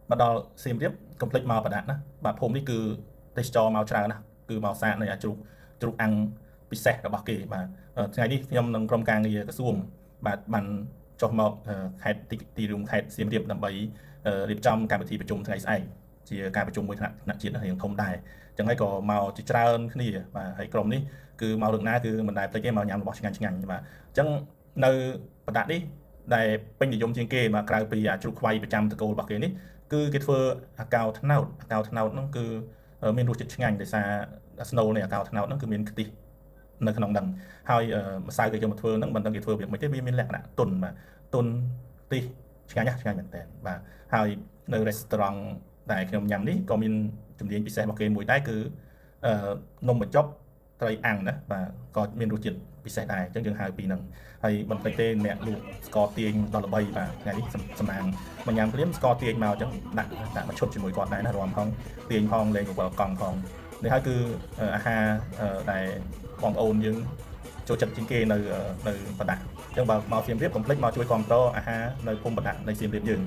mà đo xem tiếp complete màu và đạn đó và hôm đi cứ test cho màu trắng đó cứ màu xạ này chụp chụp ăn bị sẹt ở bắc kỳ và ngày đi nhom nông công càng gì cái xuồng bạn cho màu khai tỷ dùng khai xem tiếp làm bấy điệp trongการประชุมថ្ងៃស្អែកជាការប្រជុំមួយថ្នាក់ជាតិរៀងធំដែរចឹងហើយក៏មកជាច្រើនគ្នាបាទហើយក្រុមនេះគឺមករឿងណាគឺមិនដែលភ្លេចទេមកញ៉ាំរបស់ឆ្ងាញ់ឆ្ងាញ់បាទអញ្ចឹងនៅបដានេះដែលពេញនិយមជាងគេមកក្រៅពីអាជ្រូកខ្វៃប្រចាំតកូលរបស់គេនេះគឺគេធ្វើអាកោត្នោតហ្នឹងគឺមានរសជាតិឆ្ងាញ់ដោយសារ snow នៃអាកោត្នោតហ្នឹងគឺមានខ្ទិះនៅក្នុងហ្នឹងហើយម្សៅគេយកមកធ្វើហ្នឹងមិនដឹងគេធ្វើវាមិនទេវាមានលក្ខណៈទន់បាទទន់ខ្ទិះឆ្ងាញ់ឆ្ងាញ់មែនតើបាទហើយនៅ restaurant ដែលខ្ញុំញ៉ាំនេះក៏មានជំនាញពិសេសរបស់គេមួយដែរគឺនំបញ្ចុកត្រីអាំងណាបាទក៏មានរសជាតិពិសេសដែរអញ្ចឹងយើងហៅពីហ្នឹងហើយមិនភ្លេចទេអ្នកលក់ស្ករទាញដល់ល្បីបាទថ្ងៃនេះសំណាងមកញ៉ាំភ្លាមស្ករទាញមកអញ្ចឹងដាក់មកឈុតជាមួយគាត់ដែរណារួមផងទាញផងលេងកកង់ផងនេះហើយគឺអាហារដែលបងប្អូនយើងចូលចិត្តជាងគេនៅបដាអញ្ចឹងបើមកសៀមរាបកុំភ្លេចមកជួយគ្រប់គ្រងអាហារនៅភូមិបដានៃសៀមរាបយើង